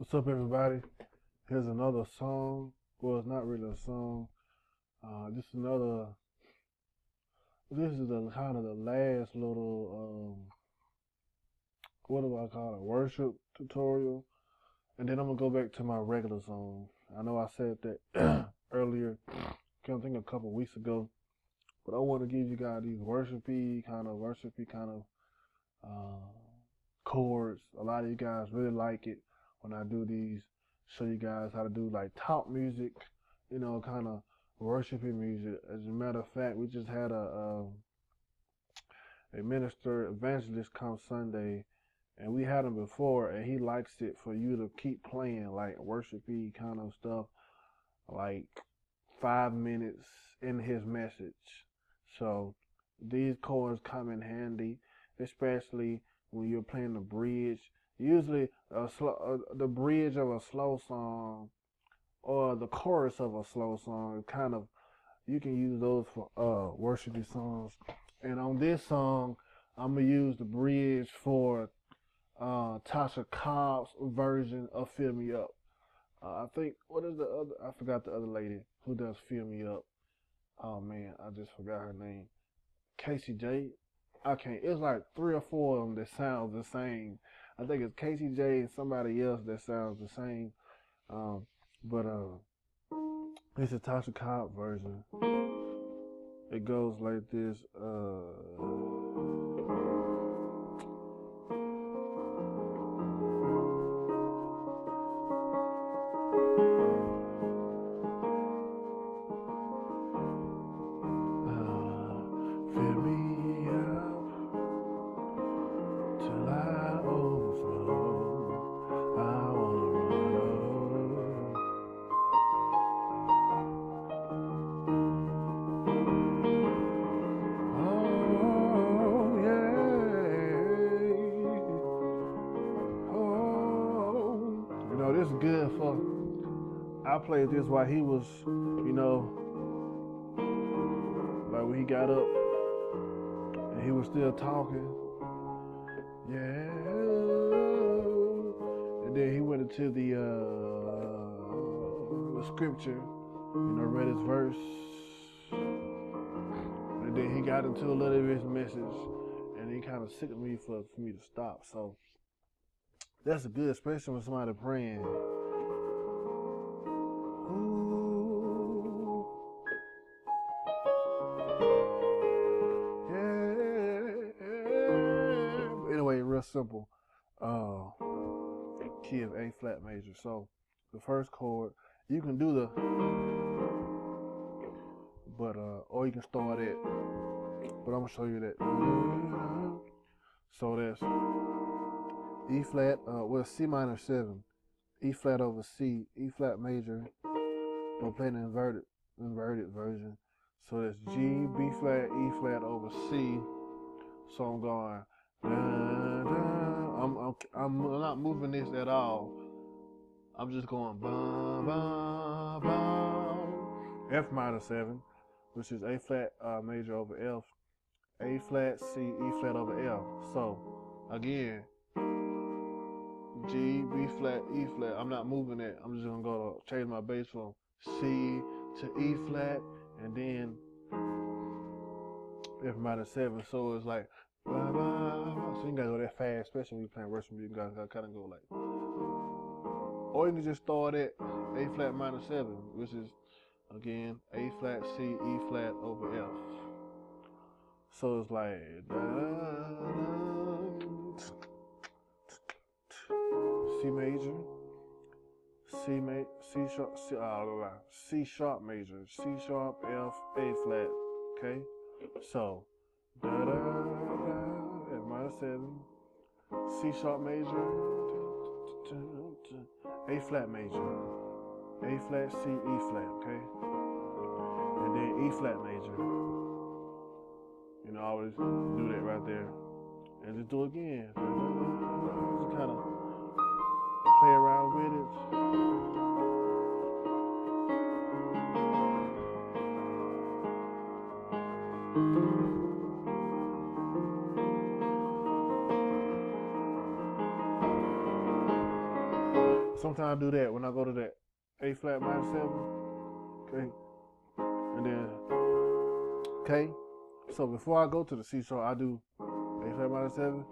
What's up, everybody? Here's another song. Well, it's not really a song. This is another. This is the kind of the last little. What do I call it? Worship tutorial, and then I'm gonna go back to my regular song. I know I said that earlier. Can't think a couple weeks ago, but I want to give you guys these worshipy kind of uh, chords. A lot of you guys really like it when I do these. Show you guys how to do like talk music, kind of worshiping music. As a matter of fact, we just had a minister evangelist come Sunday, and we had him before, and he likes it for you to keep playing like worshipy kind of stuff, like 5 minutes in his message. So these chords come in handy, especially when you're playing the bridge. Usually, the bridge of a slow song or the chorus of a slow song, kind of, you can use those for worshipy songs. And on this song, I'm gonna use the bridge for Tasha Cobb's version of "Fill Me Up." I think, what is the other? I forgot the other lady who does "Fill Me Up." Oh man, I just forgot her name. Casey J. I can't. It's like three or four of them that sound the same. I think it's Casey J and somebody else that sounds the same. But it's a Tasha Cobb version. It goes like this. Fill me up till I overflow. I wanna run over. Oh yeah. Oh, this is good for. I played this while he was, like when he got up and he was still talking. Yeah. And then he went into the scripture, read his verse. And then he got into a little bit of his message, and he kind of sickened me for me to stop. So that's good, especially when somebody praying. Ooh. Yeah. Anyway, real simple. Key of A flat major. So the first chord, you can do or you can start it, but I'm gonna show you that. So that's E flat, C minor 7, E flat over C, E flat major. I'm playing the inverted version. So that's G, B flat, E flat over C. So I'm going. I'm not moving this at all. I'm just going bum bum bum. F minor 7, which is A flat major over F. A flat, C, E flat over F. So again, G, B flat, E flat. I'm not moving it. I'm just gonna go to change my bass from C to E flat, and then F minor 7. So it's like, blah, blah, blah. So you gotta go that fast, especially when you're playing worship music. You gotta kind of go like, or you can just start at A flat minor 7, which is again A flat, C, E flat over F. So it's like, C major, C sharp major, C sharp, F, A flat. Okay, so F minor 7, C sharp major, A flat major, A flat, C, E flat. Okay, and then E flat major. I always do that right there, and just do it again. Just kind of play around with it. Sometimes I do that when I go to that A flat minor 7, okay, and then okay. So before I go to the C sharp, I do A flat minor 7,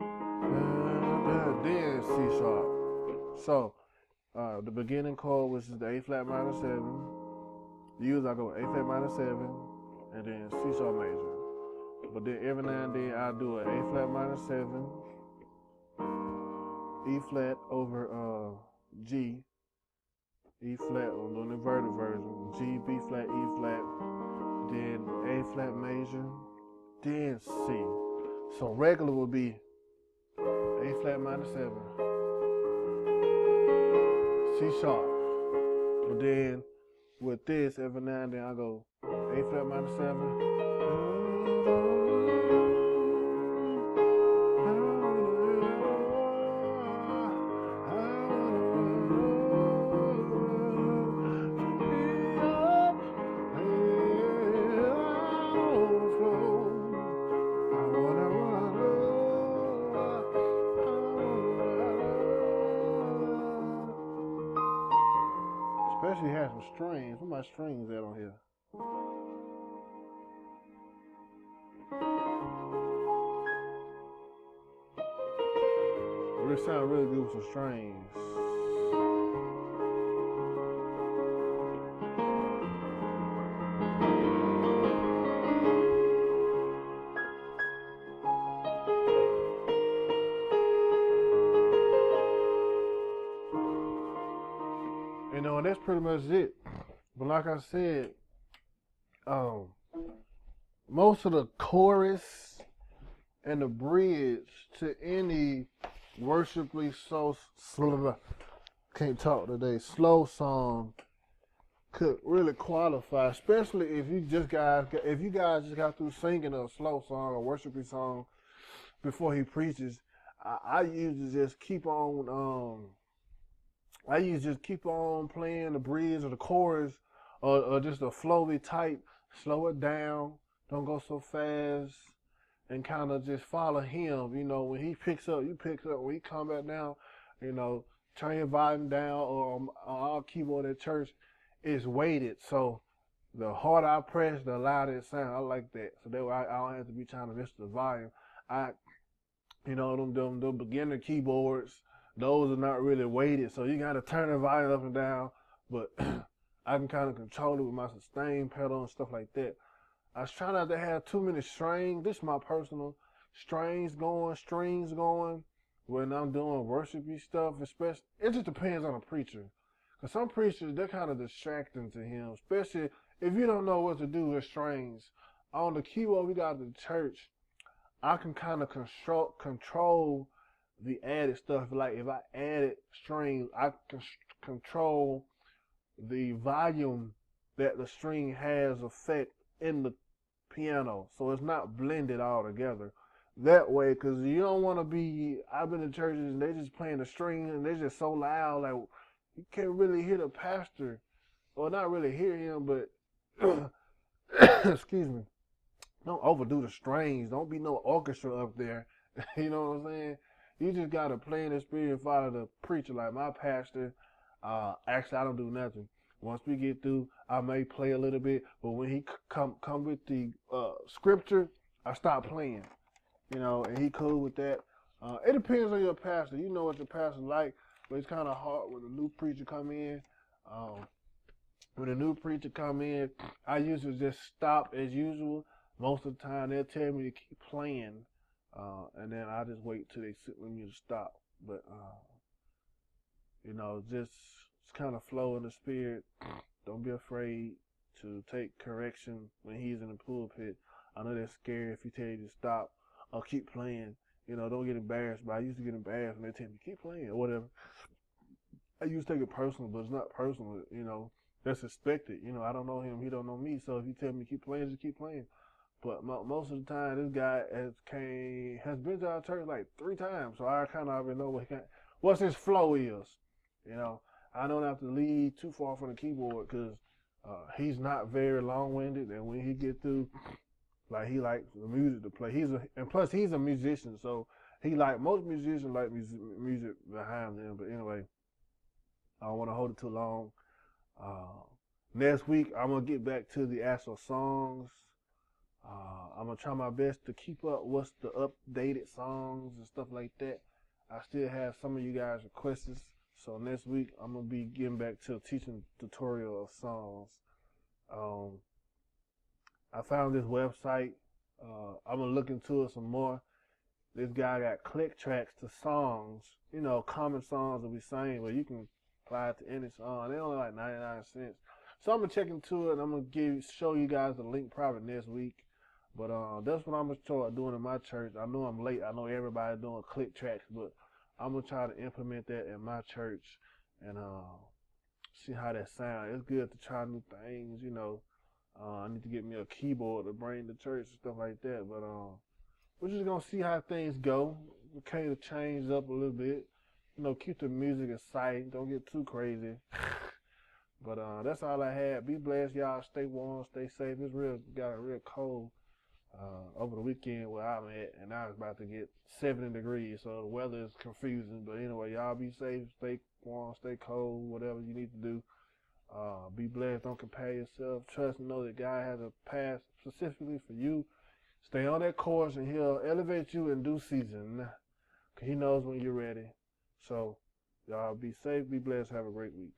then C sharp. So the beginning chord, which is the A flat minor 7. Usually I go A flat minor 7, and then C sharp major. But then every now and then I do an A flat minor 7, E flat over G, E flat on the inverted version, G, B flat, E flat, then A flat major, then C. So regular would be A flat minor 7, C sharp. But then with this, every now and then I go A flat minor 7. Especially has some strings. Where my strings at on here? It sounds really good with some strings. You know, and that's pretty much it. But like I said, most of the chorus and the bridge to any worshiply can't talk today, slow song could really qualify, especially if you guys just got through singing a slow song or worshipy song before he preaches. I usually just keep on playing the bridge or the chorus or just a flowy type, slow it down, don't go so fast, and kind of just follow him. You know, when he picks up, you pick up. When he come back down, you know, turn your volume down, or our keyboard at church is weighted. So the harder I press, the louder it sounds. I like that. So that way I don't have to be trying to mess the volume. Them beginner keyboards, those are not really weighted. So you got to turn the volume up and down. But I can kind of control it with my sustain pedal and stuff like that. I try not to have too many strings. This is my personal strings going when I'm doing worshipy stuff. Especially, it just depends on the preacher. Because some preachers, they're kind of distracting to him, especially if you don't know what to do with strings. On the keyboard we got at the church, I can kind of control the added stuff. Like if I added strings, I can control the volume that the string has effect in the piano, so it's not blended all together that way. Because you don't want to be, I've been to churches and they just playing the string and they're just so loud, like you can't really hear the pastor, or not really hear him, but excuse me, don't overdo the strings, don't be no orchestra up there. You know what I'm saying? You just gotta play in the spirit and follow the preacher. Like my pastor, actually I don't do nothing. Once we get through, I may play a little bit, but when he come with the scripture, I stop playing. You know, and he cool with that. It depends on your pastor. You know what your pastor's like, but it's kind of hard when a new preacher come in. When a new preacher come in, I usually just stop as usual. Most of the time, they'll tell me to keep playing, and then I just wait till they sit with me to stop. But you know, just kind of flow in the spirit. Don't be afraid to take correction when he's in the pulpit. I know that's scary if he tell you to stop or keep playing. You know, don't get embarrassed. But I used to get embarrassed when they tell me keep playing or whatever. I used to take it personal, but it's not personal. You know, that's expected. You know, I don't know him, he don't know me. So if he tell me keep playing, just keep playing. But most of the time, this guy has been to our church like 3 times, so I kind of already know what his flow is. You know, I don't have to lead too far from the keyboard because he's not very long-winded, and when he get through, like he likes the music to play. And plus he's a musician, so most musicians like music behind them. But anyway, I don't want to hold it too long. Uh, Next week, I'm going to get back to the actual songs. I'm going to try my best to keep up what's the updated songs and stuff like that. I still have some of you guys' requests. So next week, I'm going to be getting back to a teaching tutorial of songs. I found this website. I'm going to look into it some more. This guy got click tracks to songs, you know, common songs that we sing, where you can apply it to any song. They only like 99 cents. So I'm going to check into it, and I'm going to show you guys the link probably next week. But that's what I'm going to start doing in my church. I know I'm late. I know everybody doing click tracks, but I'm going to try to implement that in my church and see how that sounds. It's good to try new things, you know. I need to get me a keyboard to bring to church and stuff like that. But we're just going to see how things go. We kind of change up a little bit. You know, keep the music exciting. Don't get too crazy. But that's all I had. Be blessed, y'all. Stay warm, stay safe. It's got a real cold over the weekend where I'm at, and now it's about to get 70 degrees, so the weather is confusing. But anyway, y'all be safe, stay warm, stay cold, whatever you need to do. Be blessed. Don't compare yourself. Trust and know that God has a path specifically for you. Stay on that course, and He'll elevate you in due season. He knows when you're ready. So, y'all be safe, be blessed, have a great week.